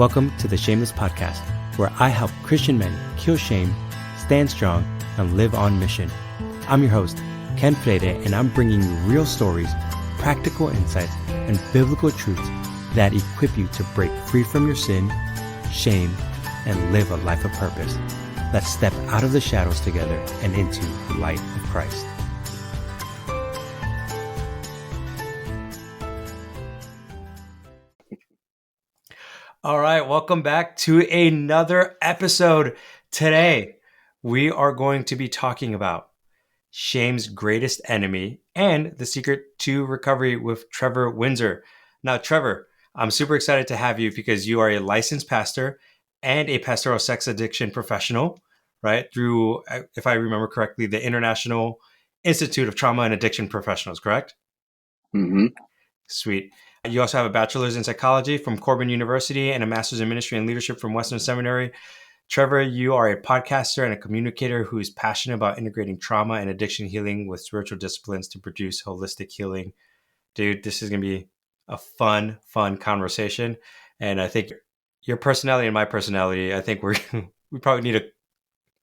Welcome to the Shameless Podcast, where I help Christian men kill shame, stand strong, and live on mission. I'm your host, Ken Freire, and I'm bringing you real stories, practical insights, and biblical truths that equip you to break free from your sin, shame, and live a life of purpose. Let's step out of the shadows together and into the light of Christ. All right, welcome back to another episode. Today, we are going to be talking about shame's greatest enemy and the secret to recovery with Trevor Windsor. Now, Trevor, I'm super excited to have you because you are a licensed pastor and a pastoral sex addiction professional, right? Through, if I remember correctly, the International Institute of Trauma and Addiction Professionals, correct? Mm-hmm. Sweet. You also have a bachelor's in psychology from Corbin University and a master's in ministry and leadership from Western Seminary. Trevor, you are a podcaster and a communicator who is passionate about integrating trauma and addiction healing with spiritual disciplines to produce holistic healing. Dude, this is going to be a fun conversation. And I think your personality and my personality, I think we probably need to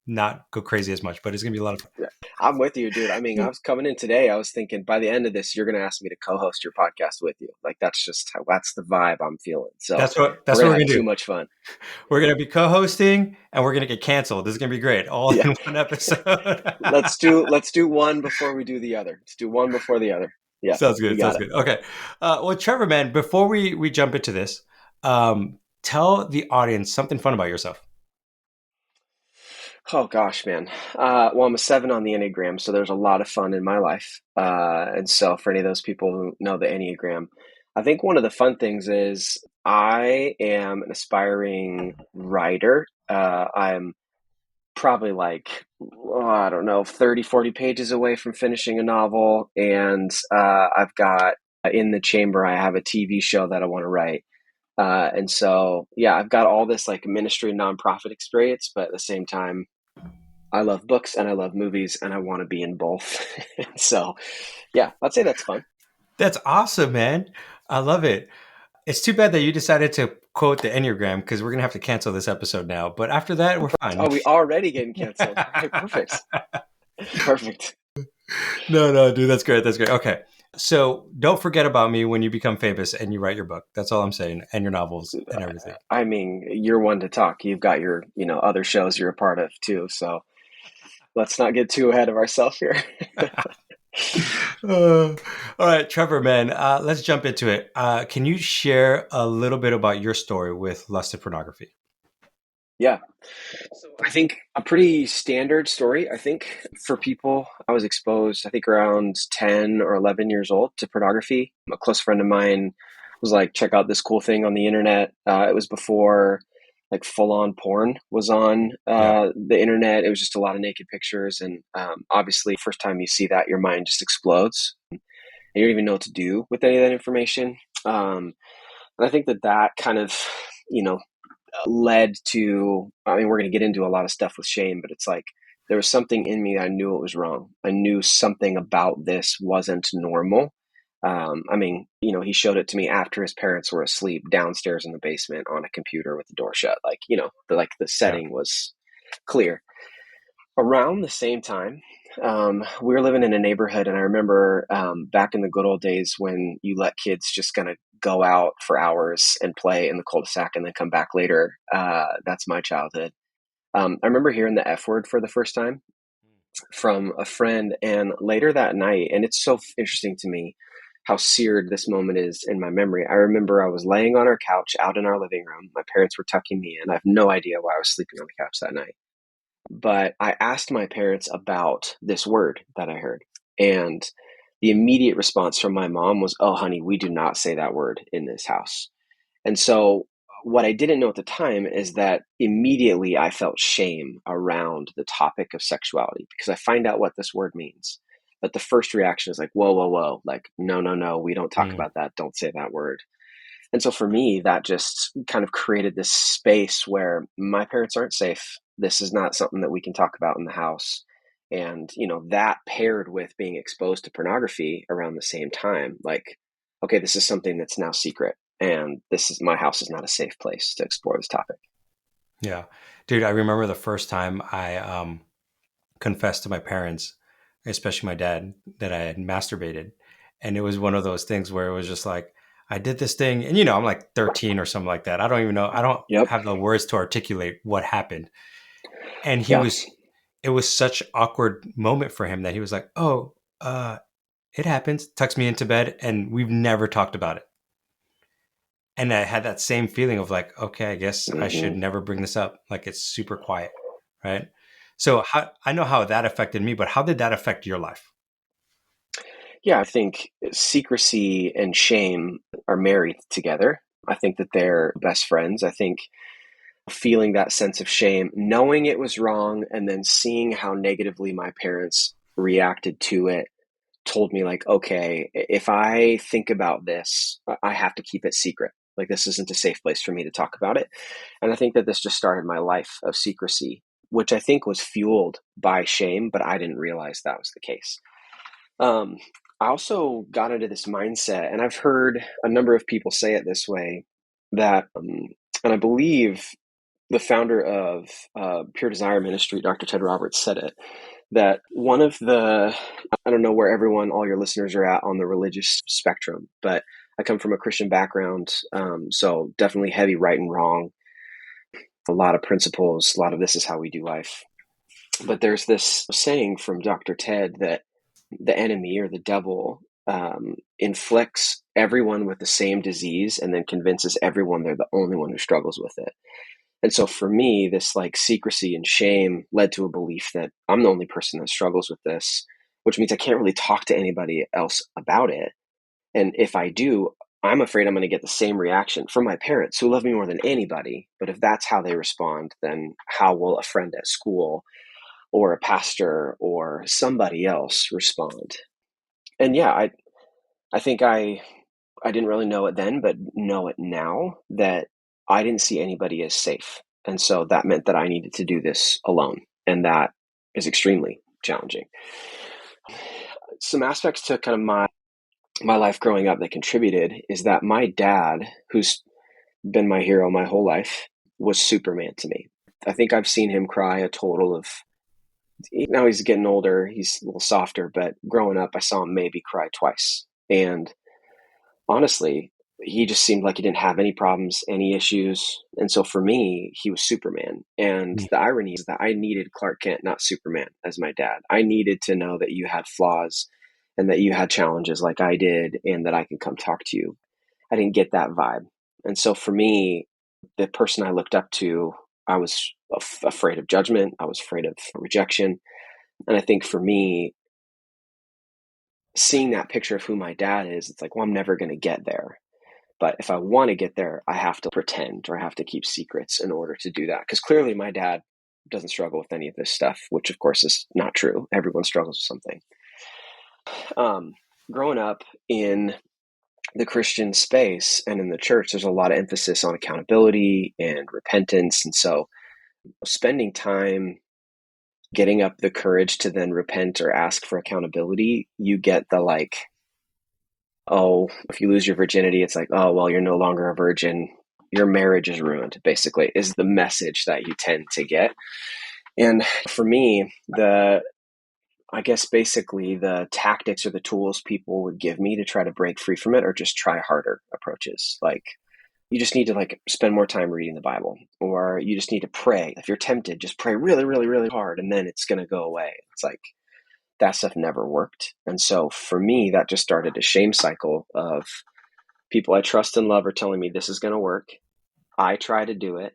not go crazy as much, but it's going to be a lot of fun. Yeah, I'm with you, dude. I mean, I was coming in today, I was thinking by the end of this, you're going to ask me to co-host your podcast with you. Like, that's the vibe I'm feeling. So that's what we're going to do. Too much fun. We're going to be co-hosting and we're going to get canceled. This is going to be great. All in one episode. Let's do one before we do the other. Let's do one before the other. Yeah. Sounds good. Okay. Well, Trevor, man, before we jump into this, tell the audience something fun about yourself. Oh gosh, man. Well, I'm a 7 on the Enneagram, so there's a lot of fun in my life. And so for any of those people who know the Enneagram, I think one of the fun things is I am an aspiring writer. I'm probably 30, 40 pages away from finishing a novel. And I've got in the chamber, I have a TV show that I want to write. And so, yeah, I've got all this like ministry nonprofit experience, but at the same time, I love books and I love movies and I want to be in both. So, yeah, I'd say that's fun. That's awesome, man. I love it. It's too bad that you decided to quote the Enneagram because we're going to have to cancel this episode now. But after that, we're fine. Oh, we already getting canceled. Okay, perfect. Perfect. No, dude, that's great. That's great. Okay. So don't forget about me when you become famous and you write your book. That's all I'm saying. And your novels and everything. I mean, you're one to talk. You've got your, other shows you're a part of too. So let's not get too ahead of ourselves here. All right, Trevor, man, let's jump into it. Can you share a little bit about your story with lusted pornography? Yeah. So I think a pretty standard story. I think for people, I was exposed, I think around 10 or 11 years old to pornography. A close friend of mine was like, check out this cool thing on the internet. It was before like full-on porn was on the internet. It was just a lot of naked pictures. And obviously, first time you see that, your mind just explodes. And you don't even know what to do with any of that information. And I think that kind of, led to, we're going to get into a lot of stuff with shame, but it's like there was something in me that I knew it was wrong. I knew something about this wasn't normal. He showed it to me after his parents were asleep downstairs in the basement on a computer with the door shut. Like, the setting was clear. Around the same time, we were living in a neighborhood, and I remember back in the good old days when you let kids just kind of go out for hours and play in the cul-de-sac and then come back later. That's my childhood. I remember hearing the F word for the first time from a friend, and later that night, and it's so interesting to me how seared this moment is in my memory. I remember I was laying on our couch out in our living room. My parents were tucking me in. I have no idea why I was sleeping on the couch that night. But I asked my parents about this word that I heard. And the immediate response from my mom was, "Oh, honey, we do not say that word in this house." And so what I didn't know at the time is that immediately I felt shame around the topic of sexuality because I find out what this word means. But the first reaction is like, whoa. Like, no, we don't talk about that. Don't say that word. And so for me, that just kind of created this space where my parents aren't safe. This is not something that we can talk about in the house. And, that paired with being exposed to pornography around the same time, like, okay, this is something that's now secret. And my house is not a safe place to explore this topic. Yeah. Dude, I remember the first time I confessed to my parents, especially my dad, that I had masturbated. And it was one of those things where it was just like, I did this thing. And, I'm like 13 or something like that. I don't even know. I don't Yep. have the words to articulate what happened. And Yeah. it was such an awkward moment for him that he was like, oh, it happens, tucks me into bed. And we've never talked about it. And I had that same feeling of like, okay, I guess I should Hmm. never bring this up. Like it's super quiet, right? So I know how that affected me, but how did that affect your life? Yeah, I think secrecy and shame are married together. I think that they're best friends. I think feeling that sense of shame, knowing it was wrong, and then seeing how negatively my parents reacted to it told me, like, okay, if I think about this, I have to keep it secret. Like, this isn't a safe place for me to talk about it. And I think that this just started my life of secrecy, which I think was fueled by shame, but I didn't realize that was the case. Um, I also got into this mindset, and I've heard a number of people say it this way that, and I believe the founder of Pure Desire Ministry, Dr. Ted Roberts, said it, that one of the, I don't know where all your listeners are at on the religious spectrum, but I come from a Christian background. So definitely heavy right and wrong, a lot of principles, a lot of this is how we do life. But there's this saying from Dr. Ted that the enemy or the devil inflicts everyone with the same disease and then convinces everyone they're the only one who struggles with it. And so for me, this like secrecy and shame led to a belief that I'm the only person that struggles with this, which means I can't really talk to anybody else about it. And if I do, I'm afraid I'm going to get the same reaction from my parents who love me more than anybody. But if that's how they respond, then how will a friend at school or a pastor or somebody else respond? And yeah, I think I didn't really know it then, but know it now that I didn't see anybody as safe. And so that meant that I needed to do this alone. And that is extremely challenging. Some aspects to kind of my life growing up that contributed is that my dad, who's been my hero my whole life, was Superman to me. I think I've seen him cry a total of, now he's getting older, he's a little softer, but growing up, I saw him maybe cry twice. And honestly, he just seemed like he didn't have any problems, any issues. And so for me, he was Superman. And Mm. the irony is that I needed Clark Kent, not Superman, as my dad. I needed to know that you had flaws and that you had challenges like I did and that I can come talk to you. I didn't get that vibe. And so for me, the person I looked up to, I was afraid of judgment. I was afraid of rejection. And I think for me, seeing that picture of who my dad is, it's like, well, I'm never going to get there. But if I want to get there, I have to pretend or I have to keep secrets in order to do that. Because clearly my dad doesn't struggle with any of this stuff, which of course is not true. Everyone struggles with something. Um, Growing up in the Christian space and in the church, there's a lot of emphasis on accountability and repentance. And so spending time getting up the courage to then repent or ask for accountability, you get the like, oh, if you lose your virginity, it's like, oh, well, you're no longer a virgin. Your marriage is ruined, basically, is the message that you tend to get. And for me, I guess basically the tactics or the tools people would give me to try to break free from it are just try harder approaches. Like, you just need to like spend more time reading the Bible, or you just need to pray. If you're tempted, just pray really, really, really hard, and then it's going to go away. It's like, that stuff never worked. And so for me, that just started a shame cycle of people I trust and love are telling me this is going to work. I try to do it.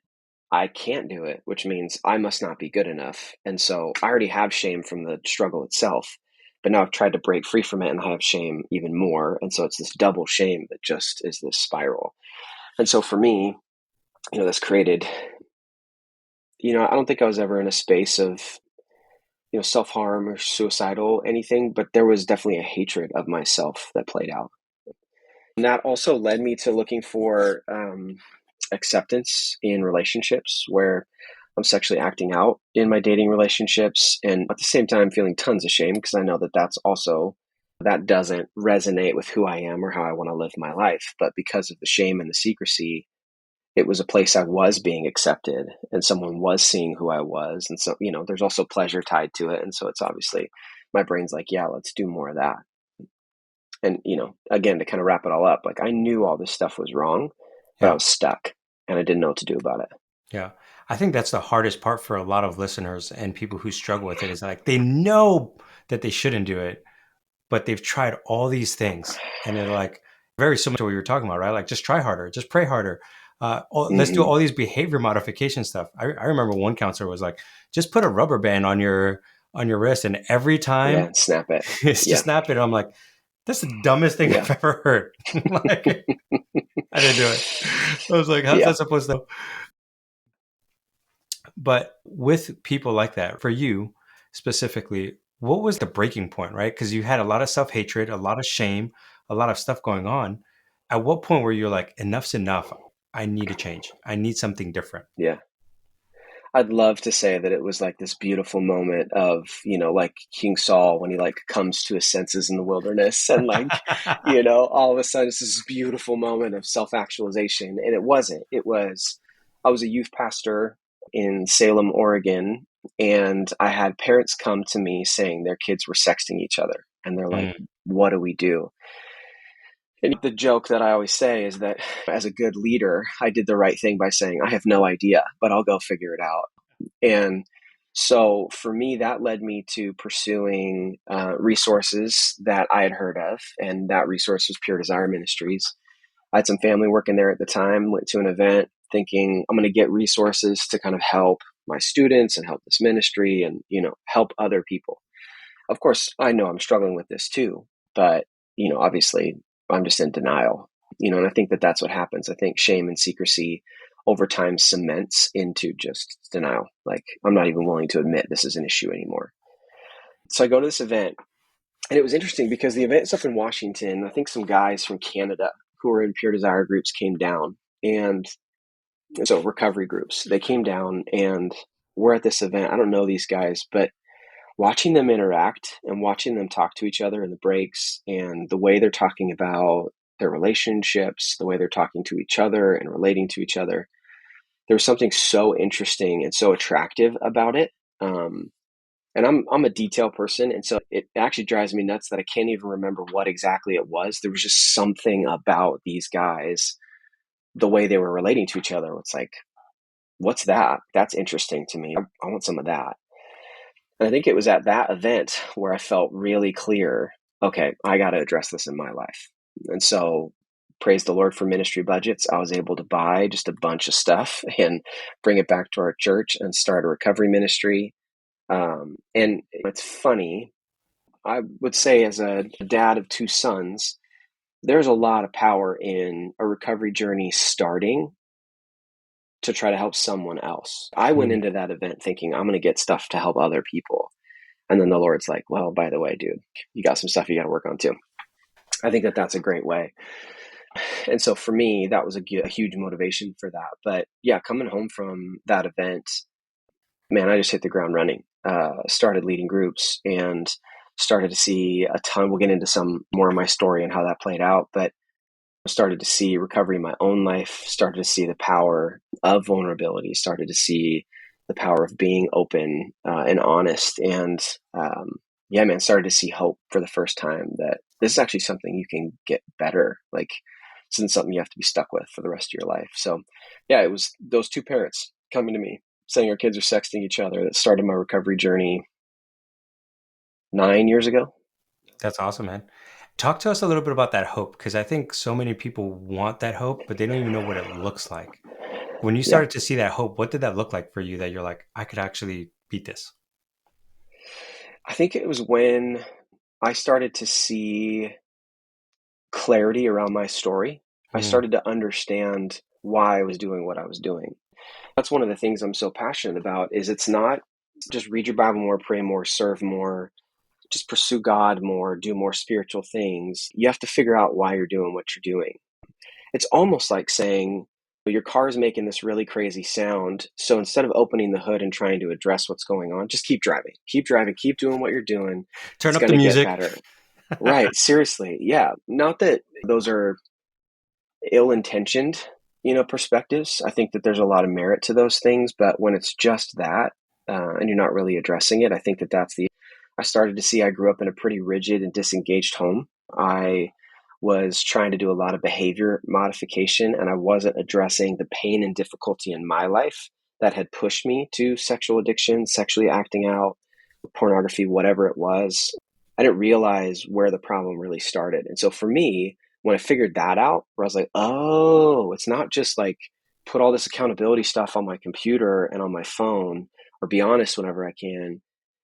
I can't do it, which means I must not be good enough. And so I already have shame from the struggle itself, but now I've tried to break free from it and I have shame even more. And so it's this double shame that just is this spiral. And so for me, this created, I don't think I was ever in a space of, self-harm or suicidal anything, but there was definitely a hatred of myself that played out. And that also led me to looking for acceptance in relationships where I'm sexually acting out in my dating relationships, and at the same time feeling tons of shame because I know that that's also that doesn't resonate with who I am or how I want to live my life. But because of the shame and the secrecy, it was a place I was being accepted and someone was seeing who I was. And so, there's also pleasure tied to it. And so it's obviously my brain's like, yeah, let's do more of that. And, again, to kind of wrap it all up, like I knew all this stuff was wrong, but I Yeah. was stuck and I didn't know what to do about it. Yeah. I think that's the hardest part for a lot of listeners and people who struggle with it is like they know that they shouldn't do it, but they've tried all these things and they're like very similar to what you were talking about, right? Like just try harder, just pray harder. Let's do Mm-hmm. all these behavior modification stuff. I remember one counselor was like, just put a rubber band on your wrist, and every Yeah. time Snap it. it's just Yeah. snap it. I'm like, that's the dumbest thing Yeah. I've ever heard. Like I didn't do it. I was like, how's Yeah. that supposed to? But with people like that, for you specifically, what was the breaking point, right? Because you had a lot of self hatred, a lot of shame, a lot of stuff going on. At what point were you like, enough's enough? I need a change. I need something different. Yeah. I'd love to say that it was like this beautiful moment of, like King Saul when he like comes to his senses in the wilderness and like, all of a sudden it's this beautiful moment of self-actualization. And it wasn't. It was, I was a youth pastor in Salem, Oregon, and I had parents come to me saying their kids were sexting each other. And they're like, Mm, what do we do? And the joke that I always say is that as a good leader, I did the right thing by saying, I have no idea, but I'll go figure it out. And so for me, that led me to pursuing resources that I had heard of. And that resource was Pure Desire Ministries. I had some family working there at the time, went to an event thinking I'm going to get resources to kind of help my students and help this ministry and, help other people. Of course, I know I'm struggling with this too, but, obviously I'm just in denial, and I think that that's what happens. I think shame and secrecy over time cements into just denial. Like I'm not even willing to admit this is an issue anymore. So I go to this event and it was interesting because the event's up in Washington. I think some guys from Canada who were in Pure Desire groups came down, and so recovery groups, they came down and we're at this event. I don't know these guys, but watching them interact and watching them talk to each other in the breaks and the way they're talking about their relationships, the way they're talking to each other and relating to each other, there was something so interesting and so attractive about it. And I'm a detail person, and so it actually drives me nuts that I can't even remember what exactly it was. There was just something about these guys, the way they were relating to each other. It's like, what's that? That's interesting to me. I want some of that. And I think it was at that event where I felt really clear, okay, I got to address this in my life. And so, praise the Lord for ministry budgets. I was able to buy just a bunch of stuff and bring it back to our church and start a recovery ministry. And it's funny, I would say, as a dad of two sons, there's a lot of power in a recovery journey starting to try to help someone else. I went mm. into that event thinking I'm going to get stuff to help other people. And then the Lord's like, well, by the way, dude, you got some stuff you got to work on too. I think that that's a great way. And so for me, that was a huge motivation for that. But yeah, coming home from that event, man, I just hit the ground running, started leading groups and started to see a ton. We'll get into some more of my story and how that played out, but started to see recovery in my own life, started to see the power of vulnerability, started to see the power of being open and honest. And yeah, man, started to see hope for the first time that this is actually something you can get better. Like, this isn't something you have to be stuck with for the rest of your life. So yeah, it was those two parents coming to me saying our kids are sexting each other that started my recovery journey 9 years ago. That's awesome, man. Talk to us a little bit about that hope because I think so many people want that hope, but they don't even know what it looks like. When you Yeah. started to see that hope, what did that look like for you that you're like, I could actually beat this? I think it was when I started to see clarity around my story. I Mm, started to understand why I was doing what I was doing. That's one of the things I'm so passionate about is it's not just read your Bible more, pray more, serve more, just pursue God more, do more spiritual things. You have to figure out why you're doing what you're doing. It's almost like saying your car is making this really crazy sound. So instead of opening the hood and trying to address what's going on, just keep driving, keep doing what you're doing. turn It's up going the to get music. better. Right. Seriously. Yeah. Not that those are ill-intentioned, perspectives. I think that there's a lot of merit to those things, but when it's just that, and you're not really addressing it, I think that that's the. I started to see I grew up in a pretty rigid and disengaged home. I was trying to do a lot of behavior modification, and I wasn't addressing the pain and difficulty in my life that had pushed me to sexual addiction, sexually acting out, pornography, whatever it was. I didn't realize where the problem really started. And so for me, when I figured that out, where I was like, oh, it's not just like put all this accountability stuff on my computer and on my phone or be honest whenever I can.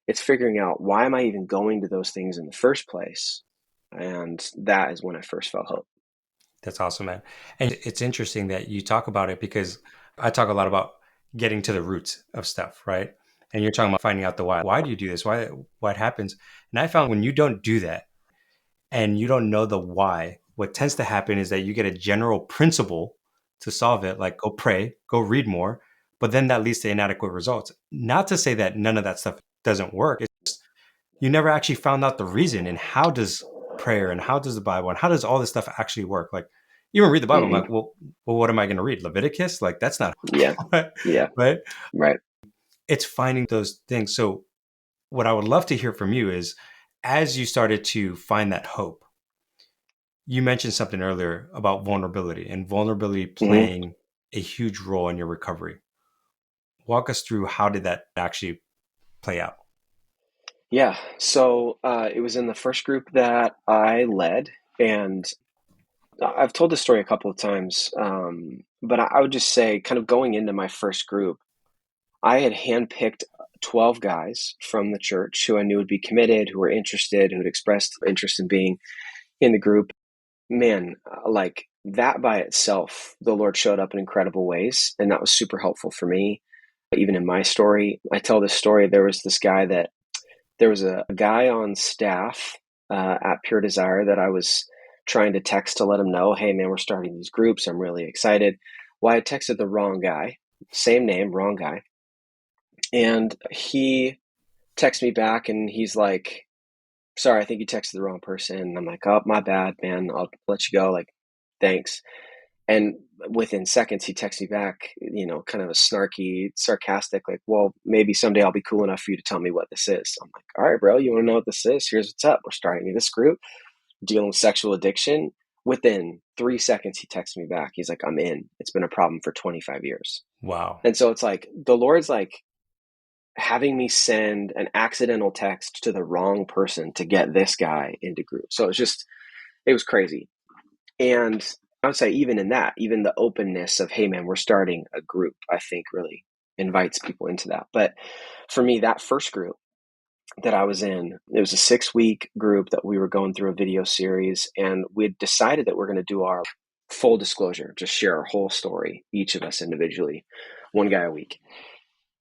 It's figuring out, why am I even going to those things in the first place? And that is when I first felt hope. That's awesome, man. And it's interesting that you talk about it because I talk a lot about getting to the roots of stuff, right? And you're talking about finding out the why. Why do you do this? Why what happens? And I found when you don't do that and you don't know the why, what tends to happen is that you get a general principle to solve it, like go pray, go read more, but then that leads to inadequate results. Not to say that none of that stuff doesn't work. It's you never actually found out the reason and how does prayer and how does the Bible and how does all this stuff actually work? Like, you even read the Bible, I'm like, Mm-hmm. well, what am I going to read? Leviticus? Like, that's not Yeah. right. Yeah. Right. Right. It's finding those things. So, what I would love to hear from you is as you started to find that hope, you mentioned something earlier about vulnerability and vulnerability Mm-hmm. playing a huge role in your recovery. Walk us through how did that actually play out? Yeah. So it was in the first group that I led, and I've told this story a couple of times, but I would just say, kind of going into my first group, I had handpicked 12 guys from the church who I knew would be committed, who were interested, who had expressed interest in being in the group. Man, like that by itself, the Lord showed up in incredible ways, and that was super helpful for me. Even in my story, I tell this story. There was a guy on staff at Pure Desire that I was trying to text to let him know, hey man, we're starting these groups. I'm really excited. Well, I texted the wrong guy, same name, wrong guy. And he texts me back and he's like, sorry, I think you texted the wrong person. And I'm like, oh, my bad, man. I'll let you go. Like, thanks. And within seconds, he texts me back, kind of a snarky, sarcastic, like, well, maybe someday I'll be cool enough for you to tell me what this is. I'm like, all right, bro, you want to know what this is? Here's what's up. We're starting this group, dealing with sexual addiction. Within 3 seconds, he texts me back. He's like, I'm in. It's been a problem for 25 years. Wow. And so it's like the Lord's like having me send an accidental text to the wrong person to get this guy into group. So it was crazy. And I would say even in that, even the openness of, hey man, we're starting a group, I think really invites people into that. But for me, that first group that I was in, it was a 6-week group that we were going through a video series, and we had decided that we're going to do our full disclosure, just share our whole story, each of us individually, one guy a week.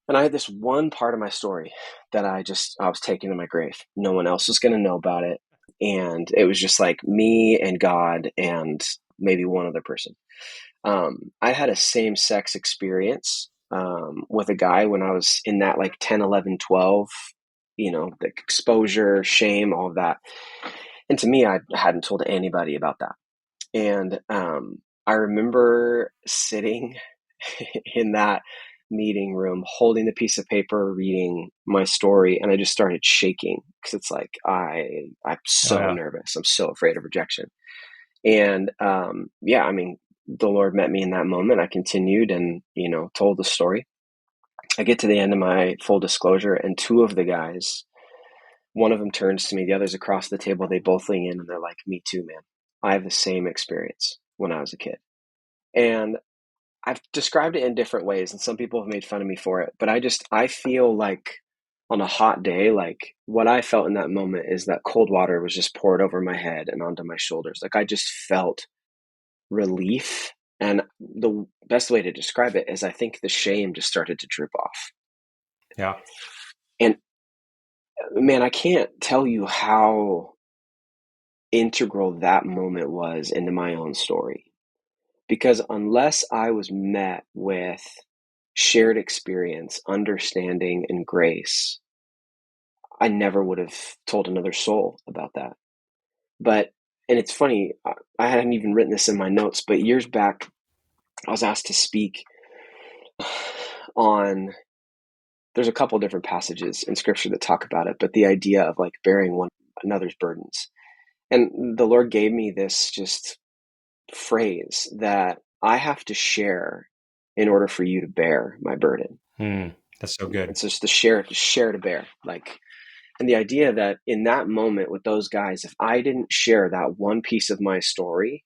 And I had this one part of my story that I was taking to my grave. No one else was going to know about it. And it was just like me and God and maybe one other person. I had a same sex experience with a guy when I was in that like 10, 11, 12, the exposure, shame, all of that. And to me, I hadn't told anybody about that. And I remember sitting in that meeting room, holding the piece of paper, reading my story, and I just started shaking because it's like I'm Oh, so yeah. nervous. I'm so afraid of rejection. And yeah, I mean, the Lord met me in that moment. I continued and told the story. I get to the end of my full disclosure, and two of the guys, one of them turns to me, the other's across the table. They both lean in and they're like, "Me too, man. I have the same experience when I was a kid." And I've described it in different ways, and some people have made fun of me for it, but I feel like on a hot day, like what I felt in that moment is that cold water was just poured over my head and onto my shoulders. Like I just felt relief. And the best way to describe it is I think the shame just started to drip off. Yeah. And man, I can't tell you how integral that moment was into my own story. Because unless I was met with shared experience, understanding, and grace, I never would have told another soul about that. But, and it's funny, I hadn't even written this in my notes, but years back, I was asked to speak on, there's a couple different passages in scripture that talk about it, but the idea of like bearing one another's burdens. And the Lord gave me this just phrase that I have to share in order for you to bear my burden. That's so good. It's just the share to bear. Like, and the idea that in that moment with those guys, if I didn't share that one piece of my story,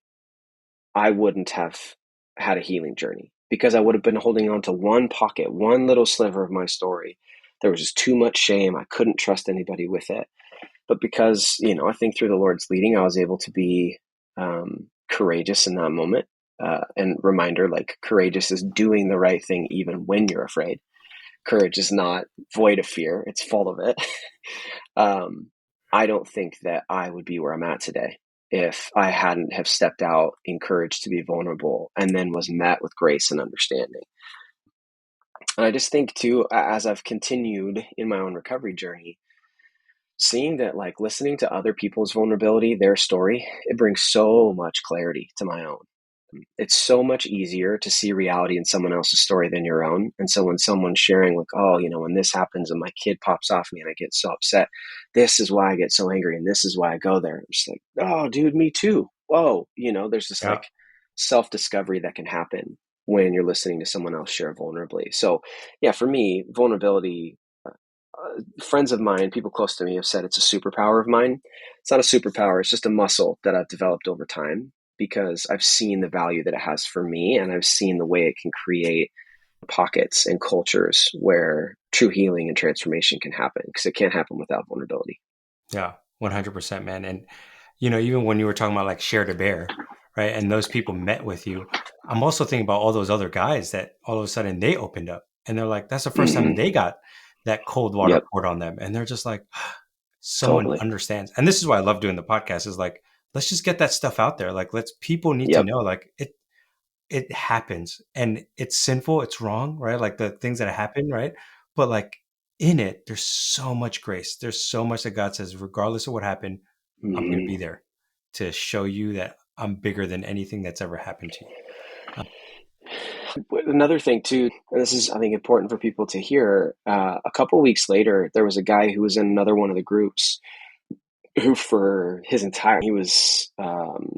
I wouldn't have had a healing journey, because I would have been holding on to one pocket, one little sliver of my story. There was just too much shame. I couldn't trust anybody with it. But because, I think through the Lord's leading, I was able to be courageous in that moment. And reminder, like, courageous is doing the right thing even when you're afraid. Courage is not void of fear, it's full of it. I don't think that I would be where I'm at today if I hadn't have stepped out in courage to be vulnerable and then was met with grace and understanding. And I just think too, as I've continued in my own recovery journey, seeing that, like, listening to other people's vulnerability, their story, it brings so much clarity to my own. It's so much easier to see reality in someone else's story than your own. And so when someone's sharing, like, oh, when this happens and my kid pops off me and I get so upset, this is why I get so angry and this is why I go there. It's like, oh, dude, me too. Whoa. There's this Yeah. like self-discovery that can happen when you're listening to someone else share vulnerably. So yeah, for me, vulnerability, friends of mine, people close to me have said it's a superpower of mine. It's not a superpower. It's just a muscle that I've developed over time, because I've seen the value that it has for me, and I've seen the way it can create pockets and cultures where true healing and transformation can happen, because it can't happen without vulnerability. Yeah. 100%, man. And, even when you were talking about like share to bear, right? And those people met with you, I'm also thinking about all those other guys that all of a sudden they opened up and they're like, that's the first time Mm-hmm. they got that cold water Yep. poured on them. And they're just like, someone Totally. understands. And this is why I love doing the podcast, is like, let's just get that stuff out there. Like, people need to Yep. know, like, it happens and it's sinful, it's wrong, right? Like the things that happen, right? But like in it, there's so much grace. There's so much that God says, regardless of what happened, I'm going to be Mm-hmm. there to show you that I'm bigger than anything that's ever happened to you. Another thing too, and this is, I think, important for people to hear. A couple of weeks later, there was a guy who was in another one of the groups who, for his entire, he was 50s,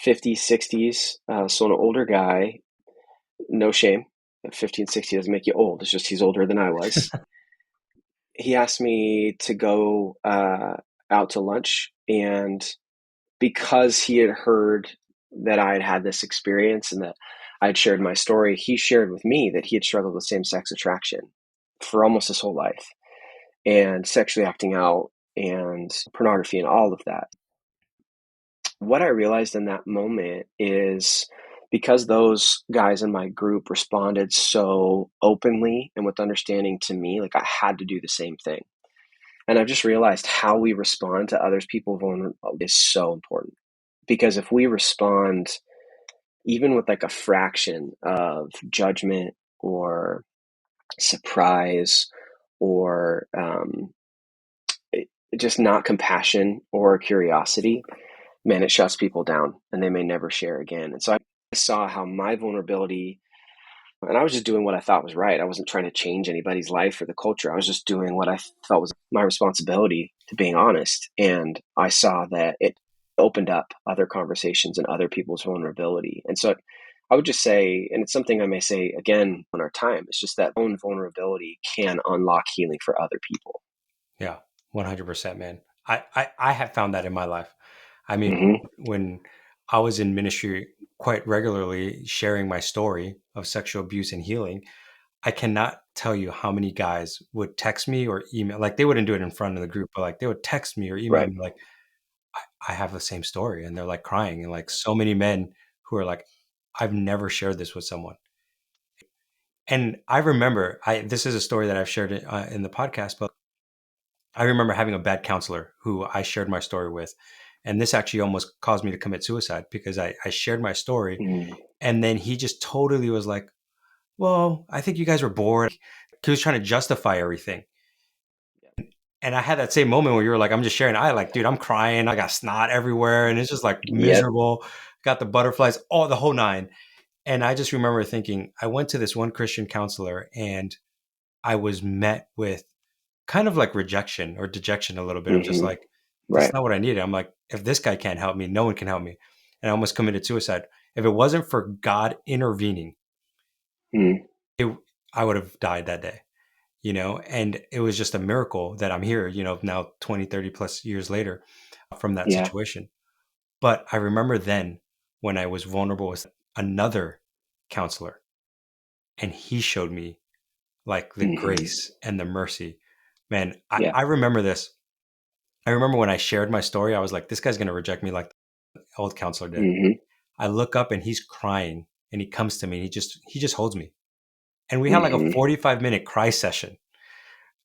60s, so an older guy. No shame. 15, 60 doesn't make you old. It's just he's older than I was. He asked me to go out to lunch, and because he had heard that I had had this experience and that I had shared my story, he shared with me that he had struggled with same-sex attraction for almost his whole life, and sexually acting out and pornography and all of that. What I realized in that moment is, because those guys in my group responded so openly and with understanding to me, like, I had to do the same thing. And I've just realized how we respond to others people vulnerable is so important. Because if we respond even with like a fraction of judgment or surprise, or just not compassion or curiosity, man, it shuts people down and they may never share again. And so I saw how my vulnerability, and I was just doing what I thought was right. I wasn't trying to change anybody's life or the culture. I was just doing what I thought was my responsibility, to being honest. And I saw that it opened up other conversations and other people's vulnerability. And so I would just say, and it's something I may say again on our time, it's just that own vulnerability can unlock healing for other people. Yeah, 100%, man. I have found that in my life. I mean, Mm-hmm. when I was in ministry quite regularly sharing my story of sexual abuse and healing, I cannot tell you how many guys would text me or email. Like, they wouldn't do it in front of the group, but like they would text me or email Right. me like, I have the same story, and they're like crying, and like so many men who are like, I've never shared this with someone. And I remember, this is a story that I've shared in the podcast, but I remember having a bad counselor who I shared my story with. And this actually almost caused me to commit suicide, because I shared my story. Mm-hmm. And then he just totally was like, well, I think you guys were bored. He was trying to justify everything. And I had that same moment where you were like, I'm just sharing. I like, dude, I'm crying. I got snot everywhere and it's just like Yep. miserable. Got the butterflies, all the whole nine. And I just remember thinking, I went to this one Christian counselor and I was met with kind of like rejection or dejection a little bit of just Hmm. like, this is Right. not what I needed. I'm like, if this guy can't help me, no one can help me. And I almost committed suicide. If it wasn't for God intervening, Mm. it, I would have died that day, and it was just a miracle that I'm here, now 20, 30 plus years later from that Yeah. situation. But I remember then when I was vulnerable with another counselor and he showed me like the Hmm. grace and the mercy. Man, I, Yeah. I remember this. I remember when I shared my story, I was like, this guy's going to reject me like the old counselor did. Hmm. I look up and he's crying and he comes to me and he just holds me. And we had like a Hmm. 45-minute cry session.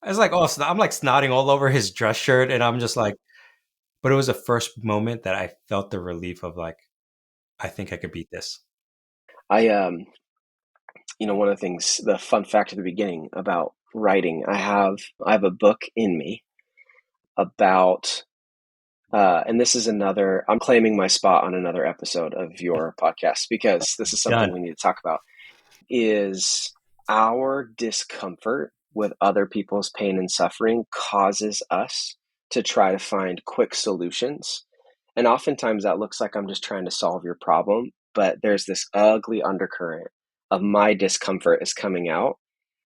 I was like, oh, I'm like snotting all over his dress shirt. And I'm just like, but it was the first moment that I felt the relief of like, I think I could beat this. I one of the things, the fun fact at the beginning about writing, I have a book in me about and this is another, I'm claiming my spot on another episode of your podcast because this is something Done. we need to talk about, is our discomfort with other people's pain and suffering causes us to try to find quick solutions. And oftentimes that looks like I'm just trying to solve your problem, but there's this ugly undercurrent of my discomfort is coming out.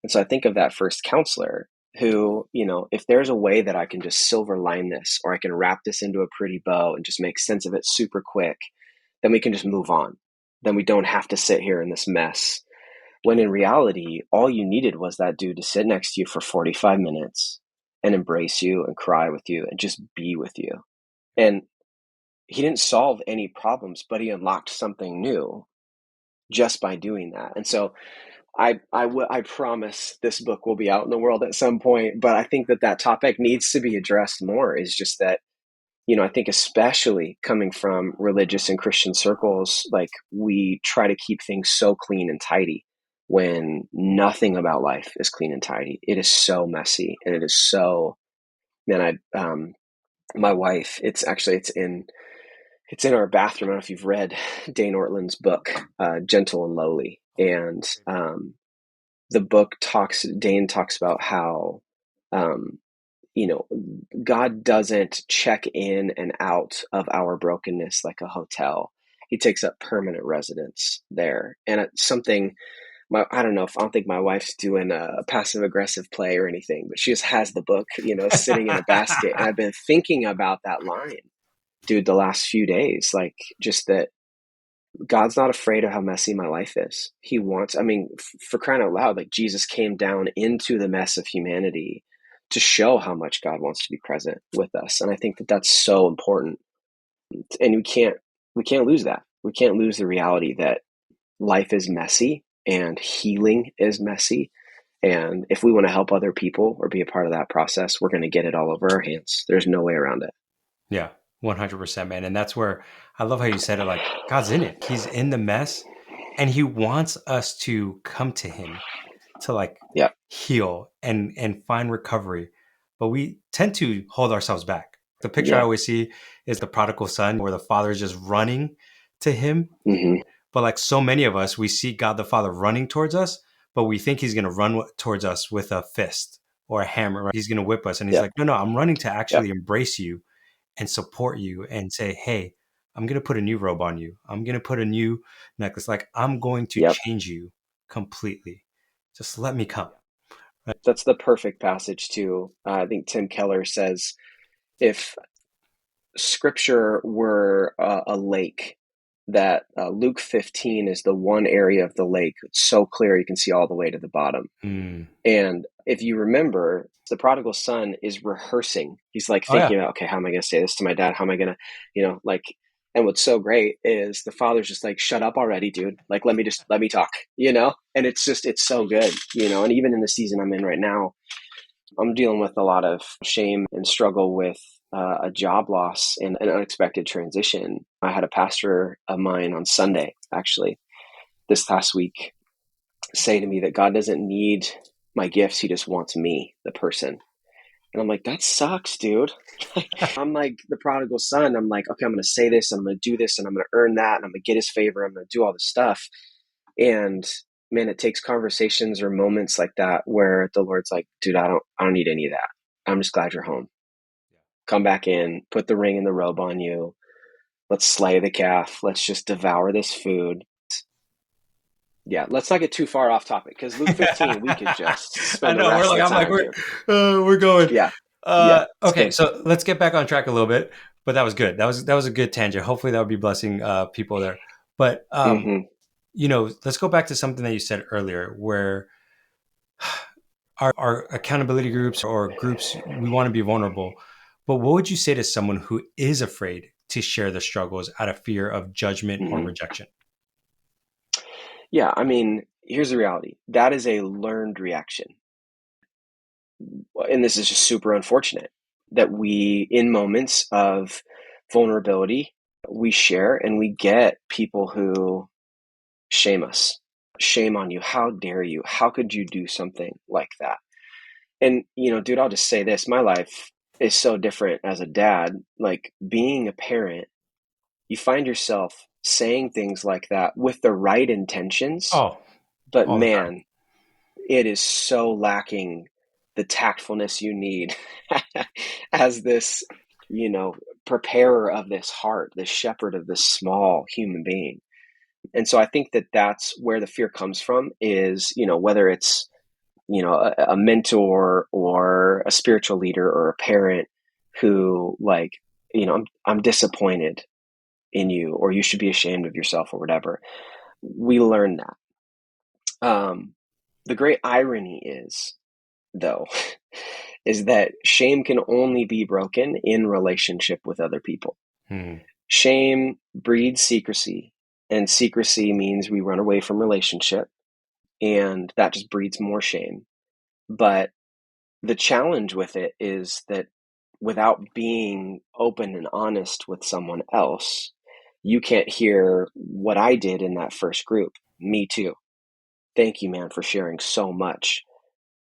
And so I think of that first counselor who, if there's a way that I can just silver line this, or I can wrap this into a pretty bow and just make sense of it super quick, then we can just move on. Then we don't have to sit here in this mess. When in reality, all you needed was that dude to sit next to you for 45 minutes and embrace you and cry with you and just be with you. And he didn't solve any problems, but he unlocked something new just by doing that. And so I promise this book will be out in the world at some point, but I think that topic needs to be addressed more. Is just that, I think especially coming from religious and Christian circles, like we try to keep things so clean and tidy when nothing about life is clean and tidy. It is so messy, and it is so, man, my wife, it's in our bathroom. I don't know if you've read Dane Ortland's book, Gentle and Lowly. And the book Dane talks about how, um, you know, God doesn't check in and out of our brokenness like a hotel. He takes up permanent residence there. And it's something, I don't think my wife's doing a passive aggressive play or anything, but she just has the book, sitting in a basket. And I've been thinking about that line, dude, the last few days, like just that God's not afraid of how messy my life is. He wants, I mean, for crying out loud, like Jesus came down into the mess of humanity to show how much God wants to be present with us. And I think that that's so important. And we can't lose that. We can't lose the reality that life is messy and healing is messy. And if we want to help other people or be a part of that process, we're going to get it all over our hands. There's no way around it. Yeah, 100%, man. And that's where I love how you said it like, God's in it. He's in the mess and he wants us to come to him to like Yeah. heal and find recovery. But we tend to hold ourselves back. The picture I Yeah. always see is the prodigal son where the father is just running to him. Hmm. But like so many of us, we see God the Father running towards us, but we think he's going to run towards us with a fist or a hammer. Right? He's going to whip us. And he's Yeah. like, no, I'm running to Yeah. actually embrace you and support you and say, hey, I'm going to put a new robe on you. I'm going to put a new necklace. Like I'm going to Yeah. change you completely. Just let me come. Right? That's the perfect passage too. I think Tim Keller says, if scripture were a lake, that Luke 15 is the one area of the lake that's so clear you can see all the way to the bottom. Mm. And if you remember, the prodigal son is rehearsing. He's like Oh, yeah. thinking about, okay, how am I going to say this to my dad? How am I going to, like, and what's so great is the father's just like, shut up already, dude. Like, let me talk, and it's so good, and even in the season I'm in right now, I'm dealing with a lot of shame and struggle with a job loss and an unexpected transition. I had a pastor of mine on Sunday, actually, this past week, say to me that God doesn't need my gifts. He just wants me, the person. And I'm like, that sucks, dude. I'm like the prodigal son. I'm like, okay, I'm going to say this, and I'm going to do this, and I'm going to earn that, and I'm going to get his favor. I'm going to do all this stuff. And man, it takes conversations or moments like that where the Lord's like, dude, I don't need any of that. I'm just glad you're home. Come back in, put the ring and the robe on you. Let's slay the calf. Let's just devour this food. Yeah, let's not get too far off topic because Luke 15, we could just I spend the know we're rest of like the I'm like time here. we're going. Yeah, yeah. Okay, So, so let's get back on track a little bit. But that was good. That was a good tangent. Hopefully, that would be blessing people there. But mm-hmm, let's go back to something that you said earlier, where our accountability groups or groups we want to be vulnerable. But what would you say to someone who is afraid to share their struggles out of fear of judgment or mm-hmm. rejection? Yeah, I mean, here's the reality. That is a learned reaction. And this is just super unfortunate that we, in moments of vulnerability, we share and we get people who shame us. Shame on you. How dare you? How could you do something like that? And, dude, I'll just say this. My life is so different as a dad. Like being a parent, you find yourself saying things like that with the right intentions, Oh, but all the time. man, it is so lacking the tactfulness you need as this, you know, preparer of this heart, the shepherd of this small human being. And so I think that that's where the fear comes from is, whether it's, a mentor or a spiritual leader or a parent who like, I'm disappointed in you, or you should be ashamed of yourself or whatever. We learn that. The great irony is, though, is that shame can only be broken in relationship with other people. Hmm. Shame breeds secrecy, and secrecy means we run away from relationship, and that just breeds more shame. But the challenge with it is that without being open and honest with someone else, you can't hear what I did in that first group. Me too. Thank you, man, for sharing so much.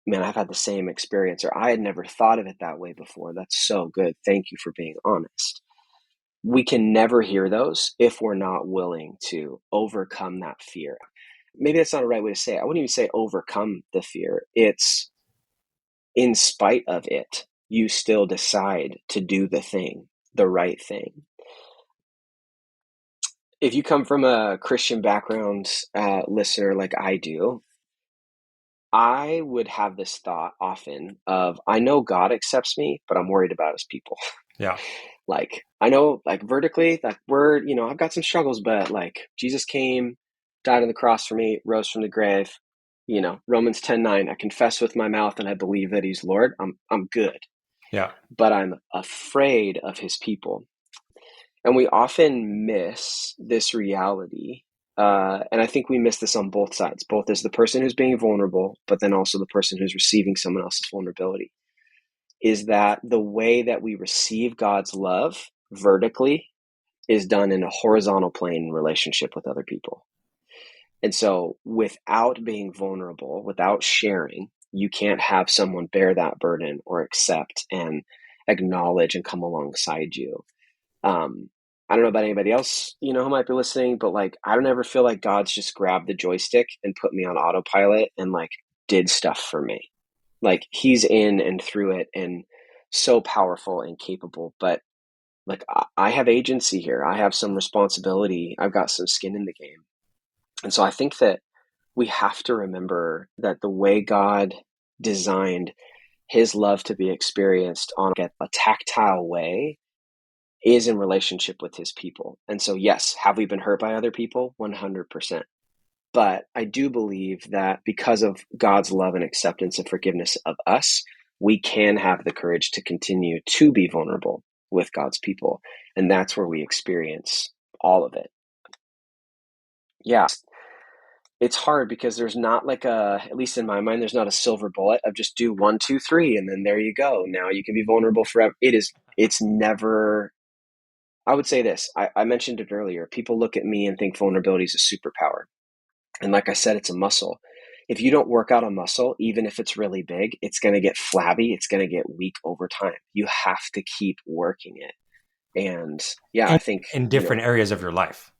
Man, I've had the same experience, or I had never thought of it that way before. That's so good. Thank you for being honest. We can never hear those if we're not willing to overcome that fear. Maybe that's not a right way to say it. I wouldn't even say overcome the fear. It's in spite of it, you still decide to do the thing, the right thing. If you come from a Christian background, listener, like I do, I would have this thought often of, I know God accepts me, but I'm worried about his people. Yeah. Like, I know, like, vertically, like, I've got some struggles, but like, Jesus came, died on the cross for me, rose from the grave. Romans 10:9, I confess with my mouth and I believe that he's Lord. I'm good, Yeah. but I'm afraid of his people. And we often miss this reality. And I think we miss this on both sides, both as the person who's being vulnerable, but then also the person who's receiving someone else's vulnerability. Is that the way that we receive God's love vertically is done in a horizontal plane relationship with other people. And so without being vulnerable, without sharing, you can't have someone bear that burden or accept and acknowledge and come alongside you. I don't know about anybody else, who might be listening, but like, I don't ever feel like God's just grabbed the joystick and put me on autopilot and like did stuff for me. Like he's in and through it and so powerful and capable. But like, I have agency here. I have some responsibility. I've got some skin in the game. And so I think that we have to remember that the way God designed his love to be experienced on a tactile way is in relationship with his people. And so, yes, have we been hurt by other people? 100%. But I do believe that because of God's love and acceptance and forgiveness of us, we can have the courage to continue to be vulnerable with God's people. And that's where we experience all of it. Yeah. It's hard because there's not like at least in my mind, there's not a silver bullet of just do 1, 2, 3, and then there you go. Now you can be vulnerable forever. It's never. I would say this. I mentioned it earlier. People look at me and think vulnerability is a superpower. And like I said, it's a muscle. if you don't work out a muscle, even if it's really big, it's going to get flabby. It's going to get weak over time. You have to keep working it. And yeah, I And think, in different areas of your life.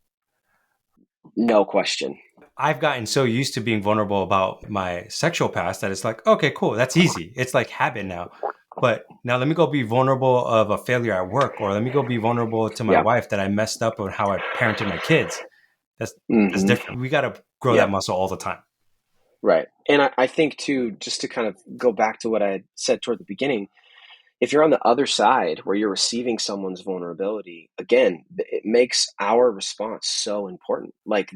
no question. I've gotten so used to being vulnerable about my sexual past that it's like, okay, cool, that's easy. It's like habit now. But now let me go be vulnerable of a failure at work, or let me go be vulnerable to my Yeah. wife that I messed up on how I parented my kids. That's that's Hmm. different. We got to grow that Yeah. muscle all the time. Right. And I think too, just to kind of go back to what I had said toward the beginning, if you're on the other side where you're receiving someone's vulnerability, again, it makes our response so important. Like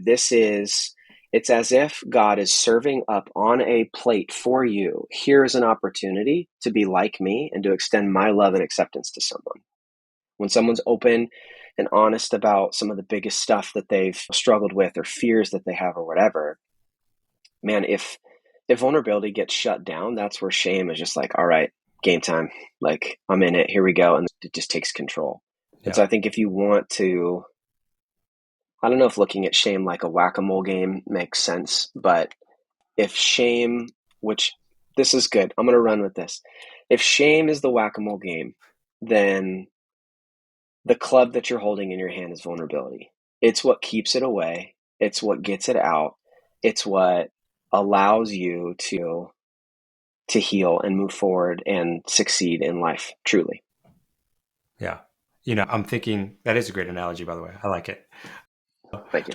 it's as if God is serving up on a plate for you. Here is an opportunity to be like me and to extend my love and acceptance to someone. When someone's open and honest about some of the biggest stuff that they've struggled with or fears that they have or whatever, man, if vulnerability gets shut down, that's where shame is just like, all right, game time. Like, I'm in it. Here we go. And it just takes control. And Yeah. so I think if you want to, I don't know if looking at shame like a whack-a-mole game makes sense, but if shame, which this is good, I'm going to run with this. If shame is the whack-a-mole game, then the club that you're holding in your hand is vulnerability. It's what keeps it away. It's what gets it out. It's what allows you to heal and move forward and succeed in life, truly. Yeah. I'm thinking that is a great analogy, by the way. I like it. Thank you.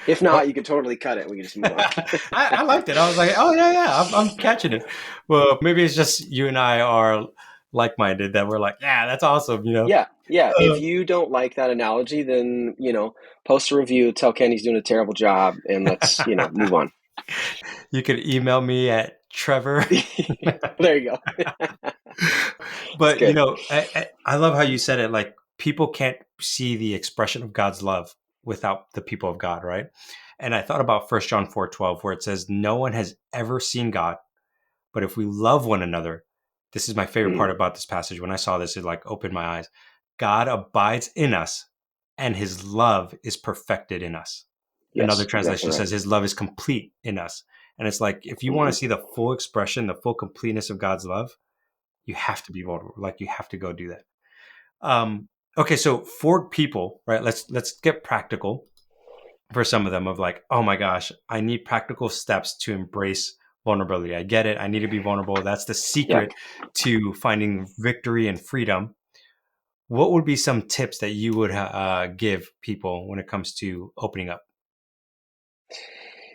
If Well, not, you could totally cut it. We can just move on. I liked it. I was like, oh yeah, yeah, I'm catching it. Well, maybe it's just you and I are like-minded that we're like, yeah, that's awesome. Yeah. Yeah. If Uh, you don't like that analogy, then, post a review, tell Ken he's doing a terrible job, and let's, move on. you could email me at Trevor. There you go. It's But good. I love how you said it. Like people can't see the expression of God's love without the people of God, right? And I thought about 1 John 4:12, where it says, "No one has ever seen God, but if we love one another," this is my favorite part Mm, about this passage. When I saw this, it like opened my eyes. God abides in us, and His love is perfected in us. Another yes, exactly translation right. says His love is complete in us. And it's like if you want to Hmm. see the full expression, the full completeness of God's love, you have to be vulnerable. Like you have to go do that. Um, okay, so for people, right? Let's get practical for some of them. Of like, oh my gosh, I need practical steps to embrace vulnerability. I get it. I need to be vulnerable. That's the Yeah. secret to finding victory and freedom. What would be some tips that you would give people when it comes to opening up?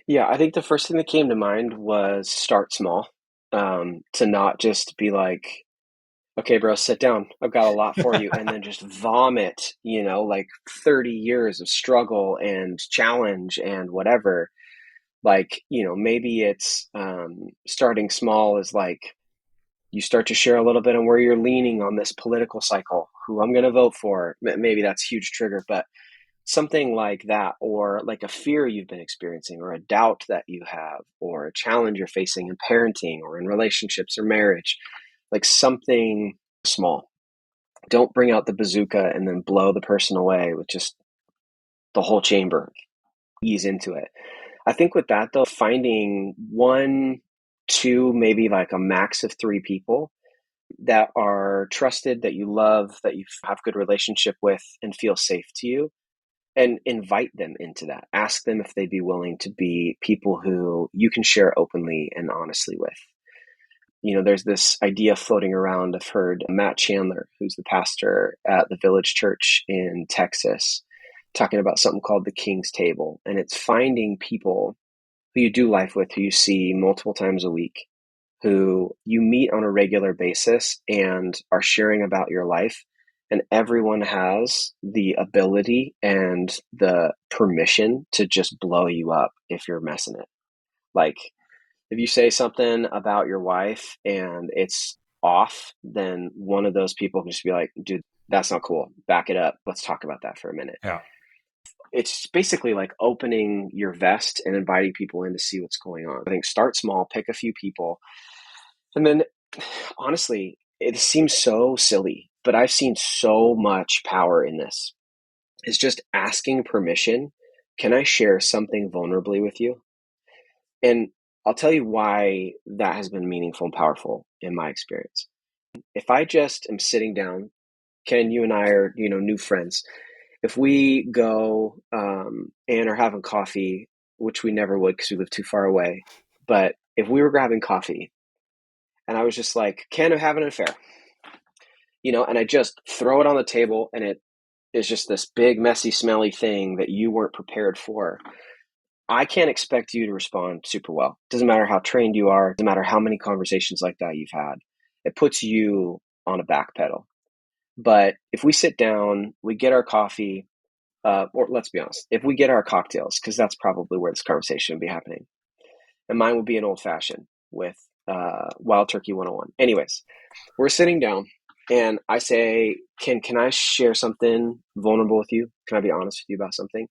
Yeah. I think the first thing that came to mind was start small, to not just be like, okay, bro, sit down. I've got a lot for you. And then just vomit, like 30 years of struggle and challenge and whatever. Like, maybe it's starting small is like you start to share a little bit on where you're leaning on this political cycle, who I'm going to vote for. Maybe that's a huge trigger, but something like that, or like a fear you've been experiencing, or a doubt that you have, or a challenge you're facing in parenting or in relationships or marriage, like something small. Don't bring out the bazooka and then blow the person away with just the whole chamber. Ease into it. I think with that though, finding one, two, maybe like a max of three people that are trusted, that you love, that you have good relationship with and feel safe to you, and invite them into that. Ask them if they'd be willing to be people who you can share openly and honestly with. There's this idea floating around. I've heard Matt Chandler, who's the pastor at the Village Church in Texas, talking about something called the King's Table. And it's finding people who you do life with, who you see multiple times a week, who you meet on a regular basis and are sharing about your life. And everyone has the ability and the permission to just blow you up if you're messing it. Like, if you say something about your wife and it's off, then one of those people can just be like, dude, that's not cool. Back it up. Let's talk about that for a minute. Yeah, It's basically like opening your vest and inviting people in to see what's going on. I think start small, pick a few people. And then honestly, it seems so silly, but I've seen so much power in this. It's just asking permission. Can I share something vulnerably with you? And I'll tell you why that has been meaningful and powerful in my experience. If I just am sitting down, Ken, you and I are, new friends. If we go and are having coffee, which we never would because we live too far away, but if we were grabbing coffee and I was just like, Ken, I'm having an affair, and I just throw it on the table and it is just this big, messy, smelly thing that you weren't prepared for. I can't expect you to respond super well. Doesn't matter how trained you are, doesn't matter how many conversations like that you've had. It puts you on a back pedal. But if we sit down, we get our coffee, or let's be honest, if we get our cocktails, because that's probably where this conversation would be happening. And mine would be an old fashioned with Wild Turkey 101. Anyways, we're sitting down and I say, can I share something vulnerable with you? Can I be honest with you about something?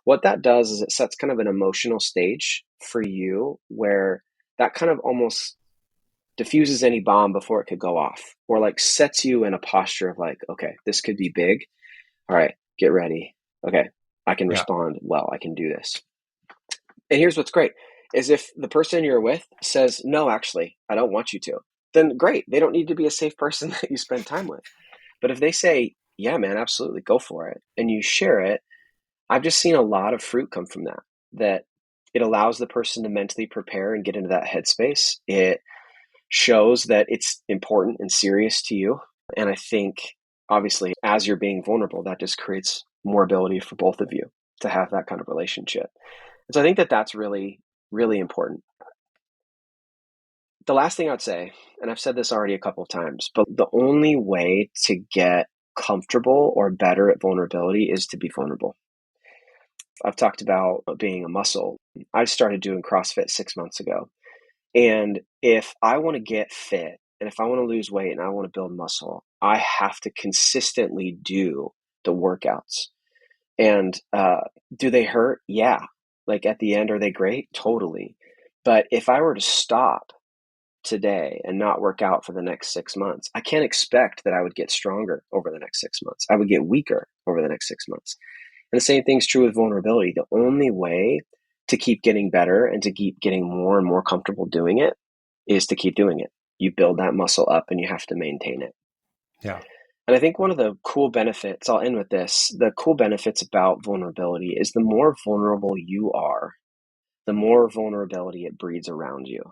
What that does is it sets kind of an emotional stage for you where that kind of almost diffuses any bomb before it could go off, or like sets you in a posture of like, okay, this could be big. All right, get ready. Okay, I can Yeah. respond well. I can do this. And here's what's great is if the person you're with says, no, actually, I don't want you to, then great. They don't need to be a safe person that you spend time with. But if they say, yeah, man, absolutely, go for it, and you share it, I've just seen a lot of fruit come from that, that it allows the person to mentally prepare and get into that headspace. It shows that it's important and serious to you. And I think, obviously, as you're being vulnerable, that just creates more ability for both of you to have that kind of relationship. And so I think that that's really, really important. The last thing I'd say, and I've said this already a couple of times, but the only way to get comfortable or better at vulnerability is to be vulnerable. I've talked about being a muscle. I started doing CrossFit 6 months ago. And if I want to get fit and if I want to lose weight and I want to build muscle, I have to consistently do the workouts. And do they hurt? Yeah. Like at the end, are they great? Totally. But if I were to stop today and not work out for the next 6 months, I can't expect that I would get stronger over the next 6 months. I would get weaker over the next 6 months. And the same thing's true with vulnerability. The only way to keep getting better and to keep getting more and more comfortable doing it is to keep doing it. You build that muscle up and you have to maintain it. Yeah. And I think one of the cool benefits, I'll end with this, the cool benefits about vulnerability is the more vulnerable you are, the more vulnerability it breeds around you.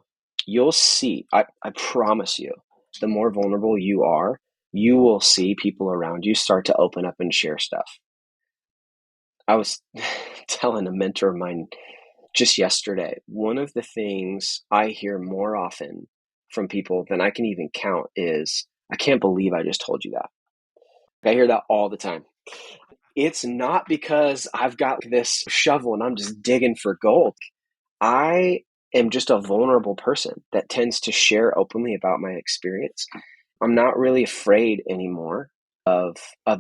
You'll see, I promise you, the more vulnerable you are, you will see people around you start to open up and share stuff. I was telling a mentor of mine just yesterday, one of the things I hear more often from people than I can even count is, I can't believe I just told you that. I hear that all the time. It's not because I've got this shovel and I'm just digging for gold. I am just a vulnerable person that tends to share openly about my experience. I'm not really afraid anymore of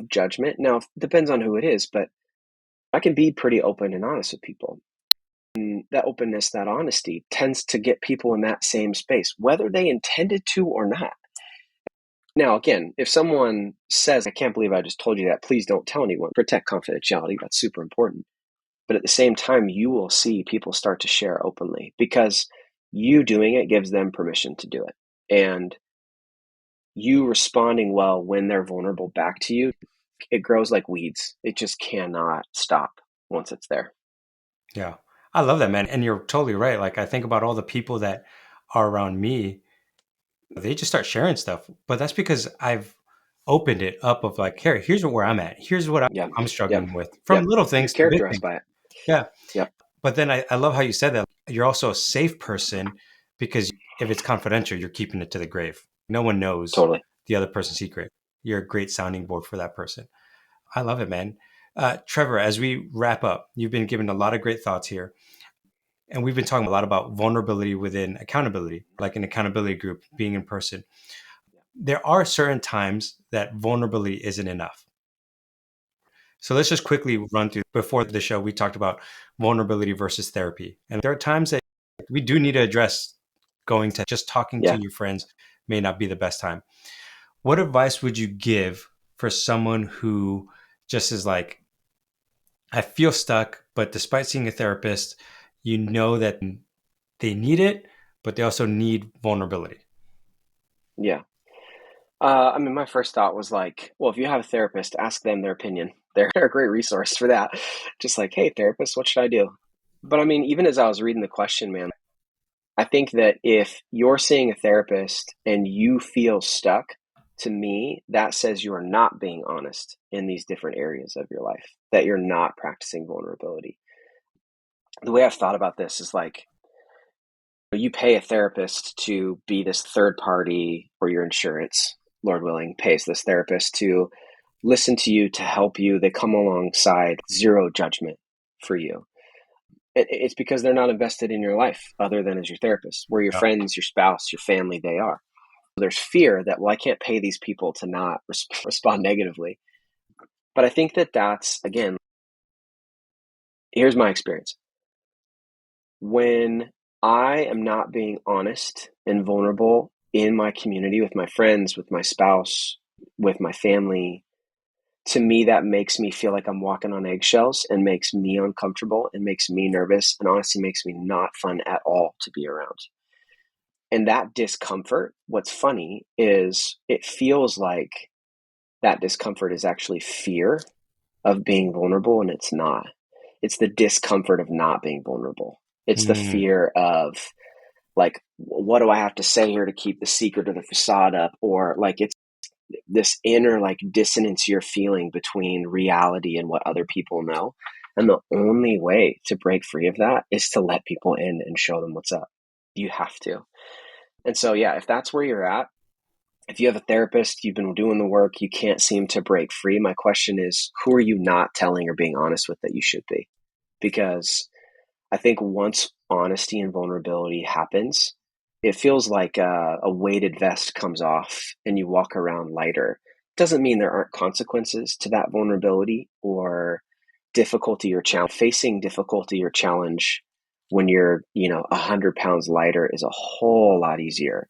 judgment. Now, it depends on who it is, but I can be pretty open and honest with people. And that openness, that honesty tends to get people in that same space, whether they intended to or not. Now, again, if someone says, I can't believe I just told you that, please don't tell anyone. Protect confidentiality. That's super important. But at the same time, you will see people start to share openly because you doing it gives them permission to do it. And you responding well when they're vulnerable back to you, it grows like weeds. It just cannot stop once it's there. Yeah. I love that, man. And you're totally right. Like I think about all the people that are around me, they just start sharing stuff. But that's because I've opened it up of like, here, here's where I'm at. Here's what Yeah. I'm Yep. struggling with from Yep. little You're things to big characterized things. by it. Yeah. Yep. But then I love how you said that you're also a safe person because if it's confidential, you're keeping it to the grave. No one knows Totally. the other person's secret. You're a great sounding board for that person. I love it, man. Trevor, as we wrap up, you've been given a lot of great thoughts here. And we've been talking a lot about vulnerability within accountability, like an accountability group, being in person. There are certain times that vulnerability isn't enough. So let's just quickly run through. Before the show, we talked about vulnerability versus therapy. And there are times that we do need to address going to just talking to Yeah. your friends may not be the best time. What advice would you give for someone who just is like, I feel stuck, but despite seeing a therapist, you know that they need it, but they also need vulnerability. Yeah. I mean, my first thought was like, well, if you have a therapist, ask them their opinion. They're a great resource for that. Just like, hey, therapist, what should I do? But I mean, even as I was reading the question, man, I think that if you're seeing a therapist and you feel stuck, to me, that says you are not being honest in these different areas of your life, that you're not practicing vulnerability. The way I've thought about this is like, you pay a therapist to be this third party, or your insurance, Lord willing, pays this therapist to listen to you, to help you. They come alongside, zero judgment for you. It's because they're not invested in your life other than as your therapist. Where your Yeah. friends, your spouse, your family, they are. There's fear that, well, I can't pay these people to not respond negatively. But I think that that's, again, here's my experience. When I am not being honest and vulnerable in my community, with my friends, with my spouse, with my family, to me, that makes me feel like I'm walking on eggshells and makes me uncomfortable and makes me nervous and honestly makes me not fun at all to be around. And that discomfort, what's funny is it feels like that discomfort is actually fear of being vulnerable, and it's not. It's the discomfort of not being vulnerable. It's the Mm, fear of, like, what do I have to say here to keep the secret or the facade up? Or like, it's this inner like dissonance you're feeling between reality and what other people know. And the only way to break free of that is to let people in and show them what's up. You have to. And so, yeah, if that's where you're at, if you have a therapist, you've been doing the work, you can't seem to break free, my question is, who are you not telling or being honest with that you should be? Because I think once honesty and vulnerability happens, it feels like a weighted vest comes off and you walk around lighter. Doesn't mean there aren't consequences to that vulnerability or difficulty or challenge. Facing difficulty or challenge when you're, 100 pounds lighter is a whole lot easier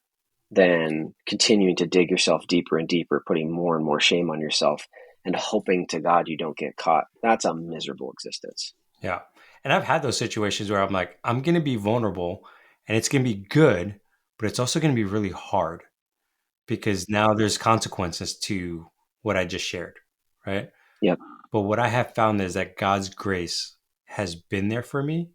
than continuing to dig yourself deeper and deeper, putting more and more shame on yourself and hoping to God you don't get caught. That's a miserable existence. yeah. And I've had those situations where I'm like, I'm going to be vulnerable and it's going to be good, but it's also going to be really hard because now there's consequences to what I just shared. Right. Yep. But what I have found is that God's grace has been there for me,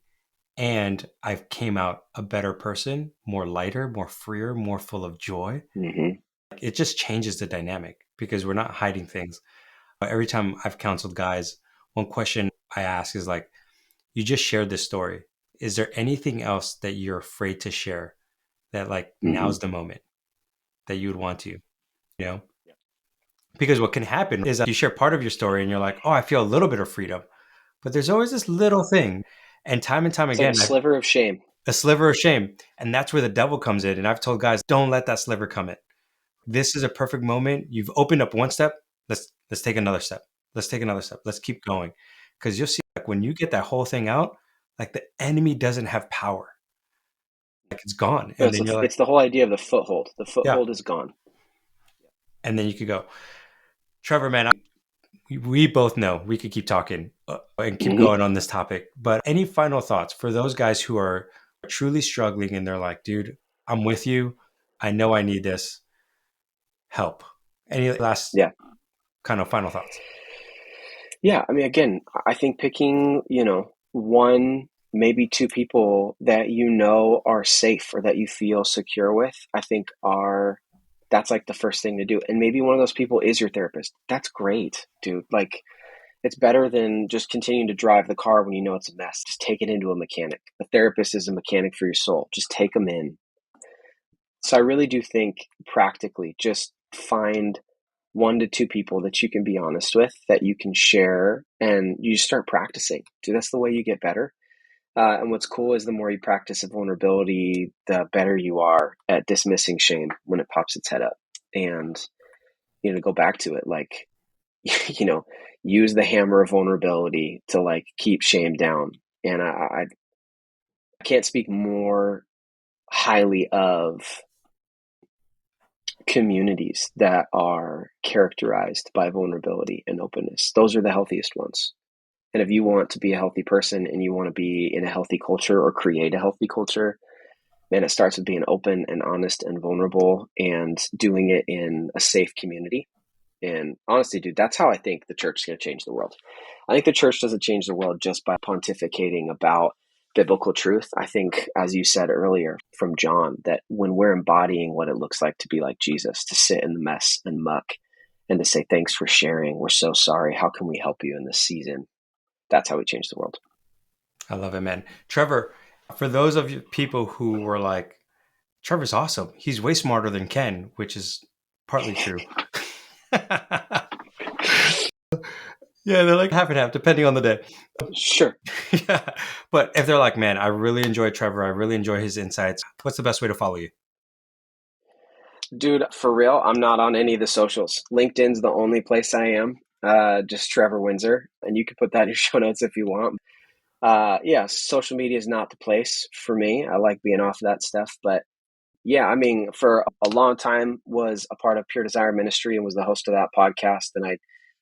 and I've came out a better person, more lighter, more freer, more full of joy. Mm-hmm. It just changes the dynamic because we're not hiding things. Every time I've counseled guys, one question I ask is like, you just shared this story. Is there anything else that you're afraid to share that like Mm-hmm. now's the moment that you would want to, you know? Because what can happen is that you share part of your story and you're like, oh, I feel a little bit of freedom. But there's always this little thing. And time It's like a again, sliver of shame. a sliver of shame. And that's where the devil comes in. And I've told guys, don't let that sliver come in. This is a perfect moment. You've opened up one step. Let's take another step. Let's take another step. Let's keep going. Because you'll see like when you get that whole thing out, like the enemy doesn't have power. Like it's gone. No, And then you're like, it's the whole idea of the foothold. The yeah. foothold is gone. And then you could go, Trevor, man, we both know we could keep talking and keep Mm-hmm. going on this topic. But any final thoughts for those guys who are truly struggling and they're like, dude, I'm with you. I know I need this help. Any last Yeah. kind of final thoughts? Yeah. I mean, again, I think picking, one, maybe two people that are safe or that you feel secure with, I think that's like the first thing to do. And maybe one of those people is your therapist. That's great, dude. Like, it's better than just continuing to drive the car when you know it's a mess. Just take it into a mechanic. A therapist is a mechanic for your soul. Just take them in. So I really do think practically just find one to two people that you can be honest with, that you can share, and you start practicing. Dude, that's the way you get better. And what's cool is the more you practice vulnerability, the better you are at dismissing shame when it pops its head up. And, go back to it, like, you know, use the hammer of vulnerability to like keep shame down. And I can't speak more highly of communities that are characterized by vulnerability and openness. Those are the healthiest ones. And if you want to be a healthy person and you want to be in a healthy culture or create a healthy culture, man, it starts with being open and honest and vulnerable and doing it in a safe community. And honestly, dude, that's how I think the church is going to change the world. I think the church doesn't change the world just by pontificating about biblical truth. I think, as you said earlier from John, that when we're embodying what it looks like to be like Jesus, to sit in the mess and muck and to say, thanks for sharing. We're so sorry. How can we help you in this season? That's how we change the world. I love it, man. Trevor, for those of you people who were like, Trevor's awesome. He's way smarter than Ken, which is partly true. Yeah, they're like half and half, depending on the day. Sure. Yeah. But if they're like, man, I really enjoy Trevor, I really enjoy his insights, what's the best way to follow you? Dude, for real, I'm not on any of the socials. LinkedIn's the only place I am. Just Trevor Windsor. And you can put that in your show notes if you want. Yeah, social media is not the place for me. I like being off of that stuff. But yeah, I mean, for a long time was a part of Pure Desire Ministry and was the host of that podcast. And I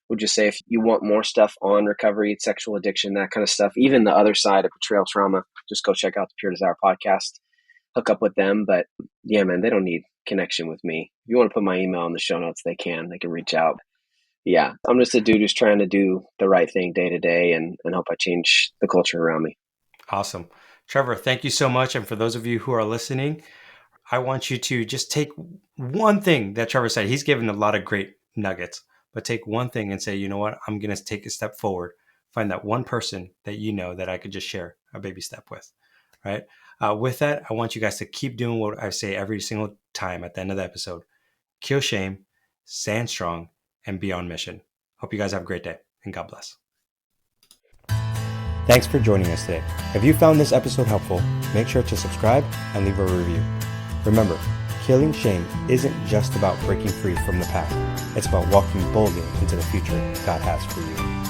would just say, if you want more stuff on recovery, sexual addiction, that kind of stuff, even the other side of betrayal trauma, just go check out the Pure Desire podcast, hook up with them. But yeah, man, they don't need connection with me. If you want to put my email in the show notes, they can reach out. Yeah, I'm just a dude who's trying to do the right thing day to day and hope I change the culture around me. Awesome. Trevor, thank you so much. And for those of you who are listening, I want you to just take one thing that Trevor said. He's given a lot of great nuggets, but take one thing and say, you know what, I'm going to take a step forward. Find that one person that you know that I could just share a baby step with, right? With that, I want you guys to keep doing what I say every single time at the end of the episode. Kill shame, stand strong, and be on mission. Hope you guys have a great day, and God bless. Thanks for joining us today. If you found this episode helpful, make sure to subscribe and leave a review. Remember, killing shame isn't just about breaking free from the past. It's about walking boldly into the future God has for you.